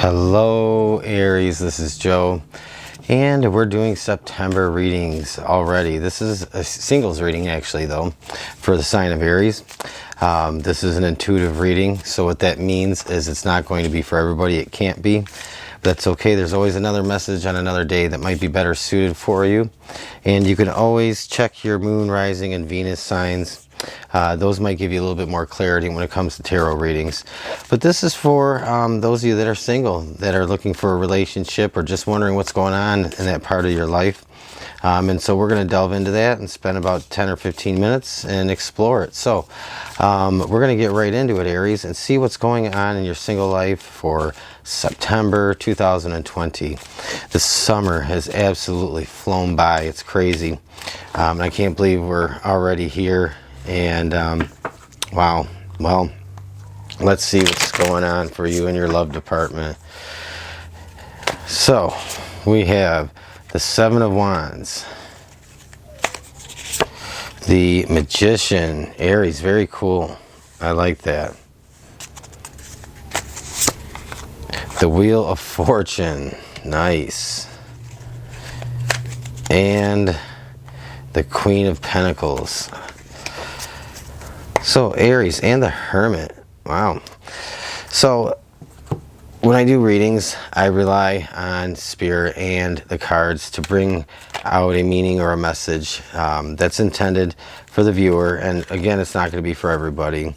Hello Aries, this is Joe, and we're doing September readings already. This is a singles reading actually though, for the sign of Aries. This is an intuitive reading, so what that means is it's not going to be for everybody. It can't be. That's okay. There's always another message on another day that might be better suited for you, and you can always check your moon, rising, and Venus signs. Those might give you a little bit more clarity when it comes to tarot readings. But this is for those of you that are single, that are looking for a relationship or just wondering what's going on in that part of your life. And so we're going to delve into that and spend about 10 or 15 minutes and explore it. So we're going to get right into it, Aries, and see what's going on in your single life for September 2020. The summer has absolutely flown by. It's crazy. I can't believe we're already here. And wow, well, let's see what's going on for you in your love department. So we have the Seven of Wands, the Magician, Aries, very cool. I like that. The Wheel of Fortune, nice. And the Queen of Pentacles. So Aries and the Hermit, wow. So when I do readings, I rely on Spirit and the cards to bring out a meaning or a message that's intended for the viewer. And again, it's not going to be for everybody.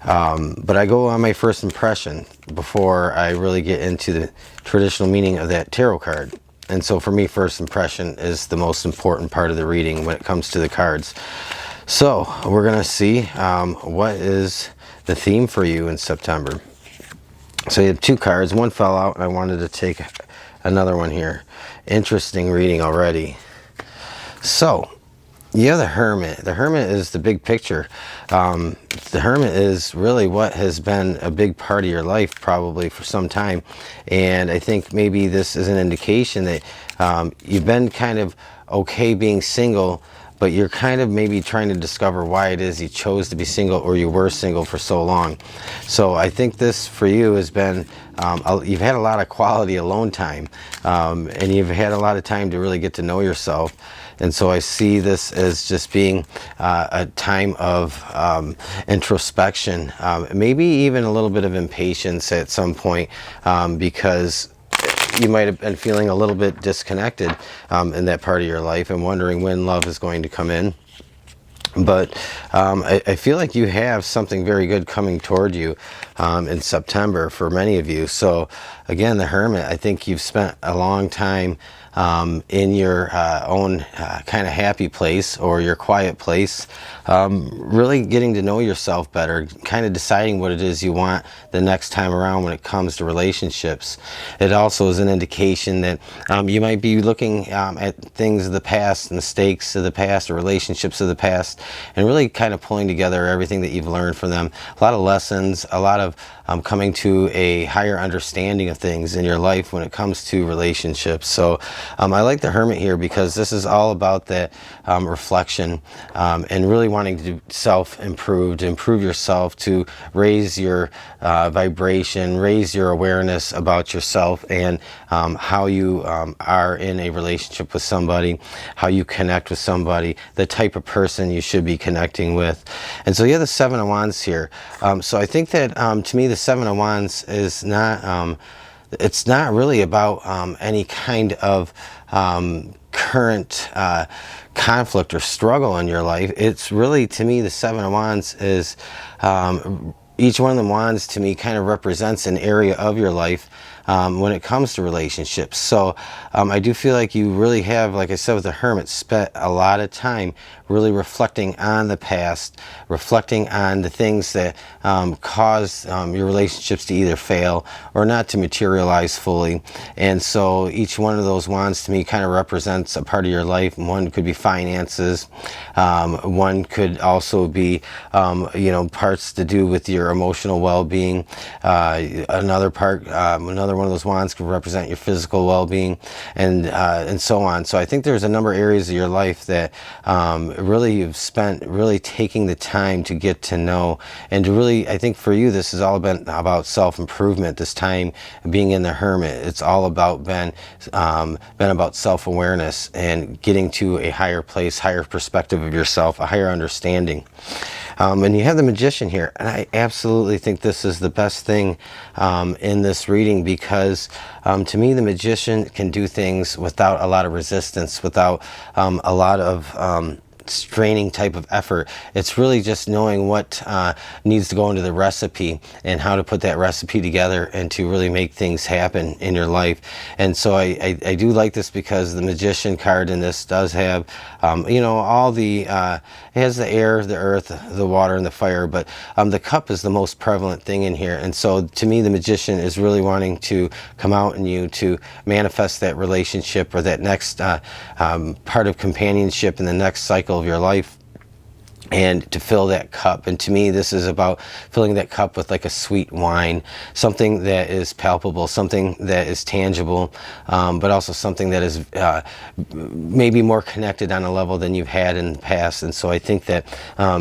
But I go on my first impression before I really get into the traditional meaning of that tarot card. And so for me, first impression is the most important part of the reading when it comes to the cards. So we're going to see what is the theme for you in September. So you have two cards. One fell out and I wanted to take another one here. Interesting reading already. So you have the Hermit. The Hermit is the big picture. The Hermit is really what has been a big part of your life probably for some time. And I think maybe this is an indication that you've been kind of okay being single, but you're kind of maybe trying to discover why it is you chose to be single or you were single for so long. So I think this for you has been, you've had a lot of quality alone time, and you've had a lot of time to really get to know yourself. And so I see this as just being a time of introspection, maybe even a little bit of impatience at some point, because you might have been feeling a little bit disconnected in that part of your life and wondering when love is going to come in. But I feel like you have something very good coming toward you in September for many of you. So again, the Hermit, I think you've spent a long time in your own kind of happy place or your quiet place, really getting to know yourself better, kind of deciding what it is you want the next time around when it comes to relationships. It also is an indication that you might be looking at things of the past, mistakes of the past, or relationships of the past, and really kind of pulling together everything that you've learned from them. A lot of lessons, a lot of coming to a higher understanding of things in your life when it comes to relationships. So I like the Hermit here because this is all about that reflection and really wanting to self-improve, to improve yourself, to raise your vibration, raise your awareness about yourself and how you are in a relationship with somebody, how you connect with somebody, the type of person you should be connecting with. And so you have the Seven of Wands here. So I think that to me the Seven of Wands is not, it's not really about any kind of current conflict or struggle in your life. It's really, to me, the Seven of Wands is, each one of the wands to me kind of represents an area of your life when it comes to relationships. So I do feel like you really have, like I said with the Hermit, spent a lot of time really reflecting on the past, reflecting on the things that caused your relationships to either fail or not to materialize fully. And so each one of those wands to me kind of represents a part of your life. One could be finances. One could also be, you know, parts to do with your your emotional well-being. Another one of those wands could represent your physical well-being, and so on. So I think there's a number of areas of your life that really you've spent really taking the time to get to know, and to really, I think for you, this has all been about self-improvement. This time being in the Hermit, it's all about been about self-awareness and getting to a higher place, higher perspective of yourself, a higher understanding. And you have the Magician here, and I absolutely think this is the best thing in this reading, because to me the Magician can do things without a lot of resistance, without a lot of straining type of effort. It's really just knowing what needs to go into the recipe and how to put that recipe together and to really make things happen in your life. And so I do like this, because the Magician card in this does have you know, all the it has the air, the earth, the water, and the fire, but the cup is the most prevalent thing in here. And so to me the Magician is really wanting to come out in you to manifest that relationship, or that next part of companionship in the next cycle of your life, and to fill that cup. And to me this is about filling that cup with like a sweet wine, something that is palpable, something that is tangible, but also something that is maybe more connected on a level than you've had in the past. And so I think that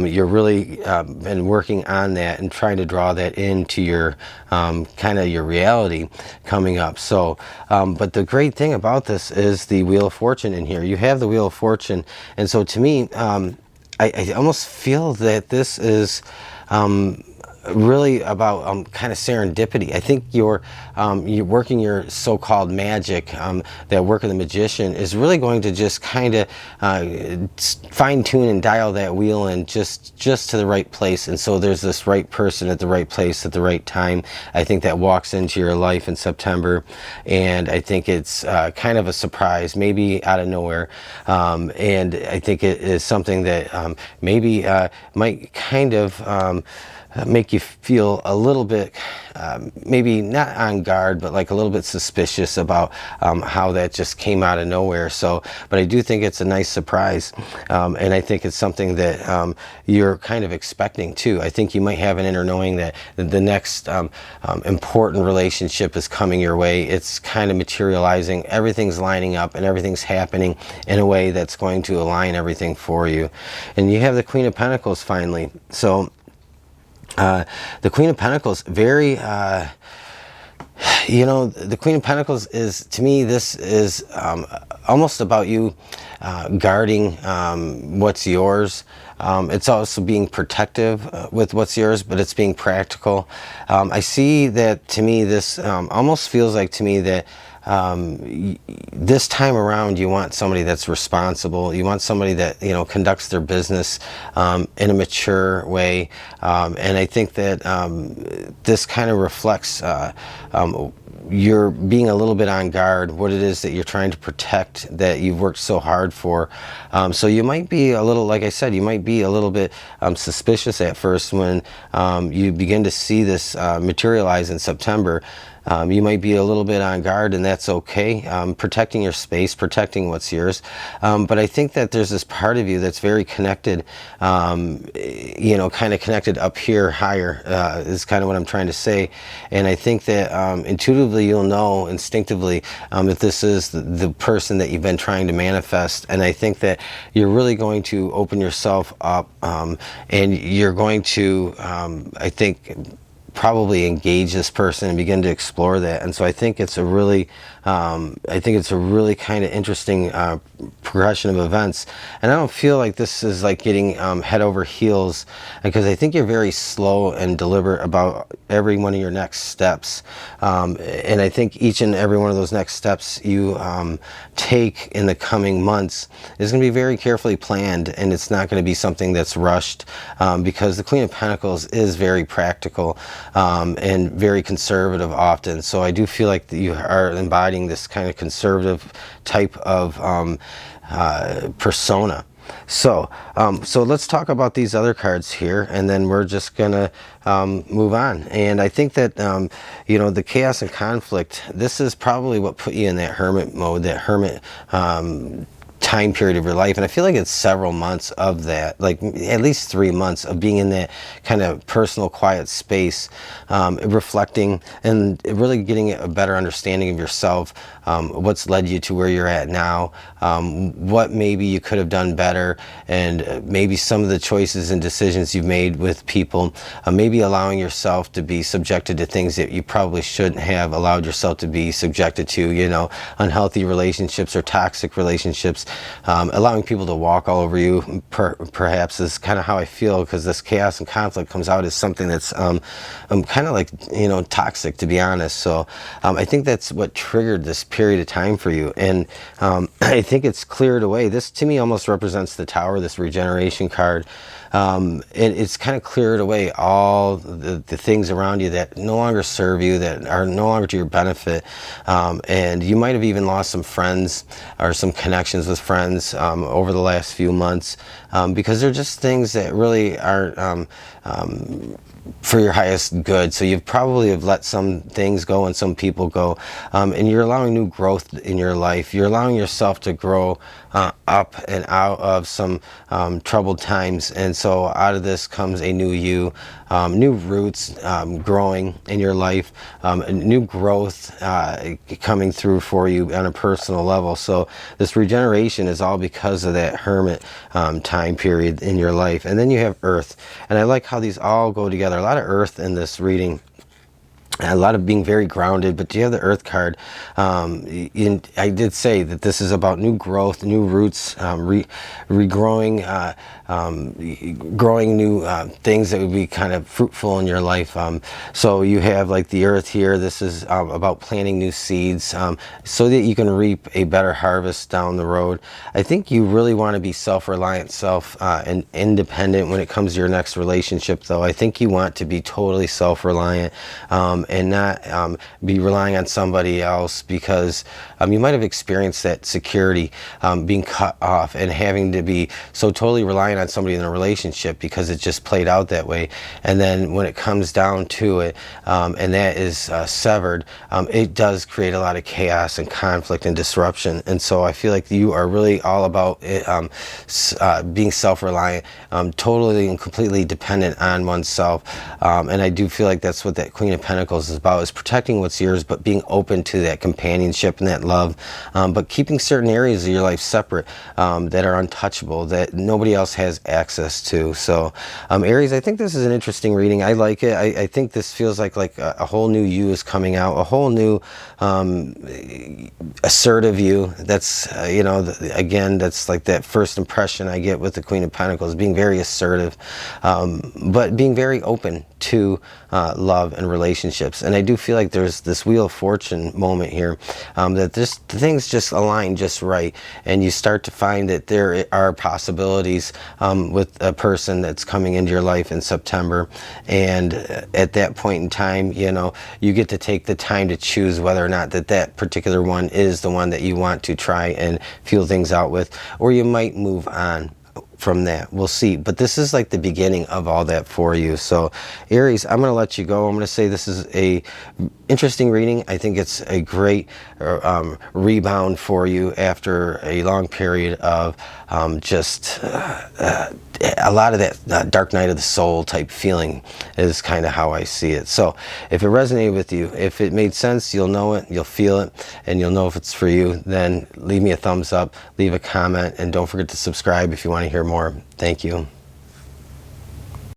you're really been working on that and trying to draw that into your kind of your reality coming up. So but the great thing about this is the Wheel of Fortune in here. You have the Wheel of Fortune, and so to me I almost feel that this is really about kind of serendipity. I think you're working your so-called magic, that work of the Magician is really going to just kind of fine-tune and dial that wheel in just to the right place. And so there's this right person at the right place at the right time, I think, that walks into your life in September. And I think it's kind of a surprise, maybe out of nowhere. And I think it is something that maybe might kind of make you feel a little bit, maybe not on guard, but like a little bit suspicious about how that just came out of nowhere. So, but I do think it's a nice surprise, and I think it's something that you're kind of expecting too. I think you might have an inner knowing that the next important relationship is coming your way. It's kind of materializing. Everything's lining up and everything's happening in a way that's going to align everything for you. And you have the Queen of Pentacles finally. So the Queen of Pentacles, very, you know, the Queen of Pentacles is, to me, this is almost about you guarding what's yours. It's also being protective with what's yours, but it's being practical. I see that, to me, this almost feels like to me that this time around you want somebody that's responsible. You want somebody that, you know, conducts their business in a mature way, and I think that this kind of reflects you're being a little bit on guard, what it is that you're trying to protect, that you've worked so hard for. So you might be a little, like I said, you might be a little bit suspicious at first when you begin to see this materialize in September. You might be a little bit on guard, and that's okay. Protecting your space, protecting what's yours. But I think that there's this part of you that's very connected, you know, kind of connected up here higher, is kind of what I'm trying to say. And I think that intuitively you'll know, instinctively, if this is the person that you've been trying to manifest. And I think that you're really going to open yourself up, and you're going to, I think, probably engage this person and begin to explore that. And so I think it's a really kind of interesting progression of events. And I don't feel like this is like getting head over heels, because I think you're very slow and deliberate about every one of your next steps. And I think each and every one of those next steps you take in the coming months is going to be very carefully planned, and it's not going to be something that's rushed, because the Queen of Pentacles is very practical and very conservative often. So I do feel like that you are embodying this kind of conservative type of persona. So let's talk about these other cards here, and then we're just gonna move on. And I think that you know, the chaos and conflict, this is probably what put you in that hermit mode, that hermit time period of your life, and I feel like it's several months of that, like at least 3 months of being in that kind of personal quiet space, reflecting and really getting a better understanding of yourself, what's led you to where you're at now, what maybe you could have done better, and maybe some of the choices and decisions you've made with people, maybe allowing yourself to be subjected to things that you probably shouldn't have allowed yourself to be subjected to, you know, unhealthy relationships or toxic relationships, allowing people to walk all over you, perhaps is kind of how I feel, because this chaos and conflict comes out as something that's kind of like, you know, toxic, to be honest. So I think that's what triggered this period of time for you, and I think it's cleared away. This to me almost represents the Tower, this regeneration card. It's kind of cleared away all the things around you that no longer serve you, that are no longer to your benefit, and you might have even lost some friends or some connections with friends over the last few months, because they're just things that really aren't for your highest good. So you probably have let some things go and some people go, and you're allowing new growth in your life. You're allowing yourself to grow up and out of some troubled times, and so out of this comes a new you, new roots growing in your life, new growth coming through for you on a personal level. So this regeneration is all because of that Hermit time period in your life. And then you have Earth, and I like how these all go together. A lot of Earth in this reading, a lot of being very grounded, but you have the Earth card. I did say that this is about new growth, new roots, regrowing, growing new things that would be kind of fruitful in your life. So you have like the Earth here. This is about planting new seeds so that you can reap a better harvest down the road. I think you really want to be self-reliant, and independent when it comes to your next relationship, though. I think you want to be totally self-reliant, and not be relying on somebody else, because you might have experienced that security being cut off and having to be so totally reliant on somebody in a relationship because it just played out that way. And then when it comes down to it, and that is severed, it does create a lot of chaos and conflict and disruption. And so I feel like you are really all about it, being self-reliant, totally and completely dependent on oneself. And I do feel like that's what that Queen of Pentacles is about, is protecting what's yours, but being open to that companionship and that love, but keeping certain areas of your life separate, that are untouchable, that nobody else has access to. So Aries, I think this is an interesting reading. I like it. I think this feels like a whole new you is coming out, a whole new assertive you. That's you know, again, that's like that first impression I get with the Queen of Pentacles, being very assertive, but being very open to love and relationships. And I do feel like there's this Wheel of Fortune moment here, that things just align just right, and you start to find that there are possibilities with a person that's coming into your life in September. And at that point in time, you know, you get to take the time to choose whether or not that particular one is the one that you want to try and feel things out with, or you might move on from that. We'll see. But this is like the beginning of all that for you. So Aries, I'm going to let you go. I'm going to say this is a interesting reading. I think it's a great rebound for you after a long period of just a lot of that dark night of the soul type feeling is kind of how I see it. So if it resonated with you, if it made sense, you'll know it, you'll feel it, and you'll know if it's for you. Then leave me a thumbs up, leave a comment, and don't forget to subscribe if you want to hear more. Thank you.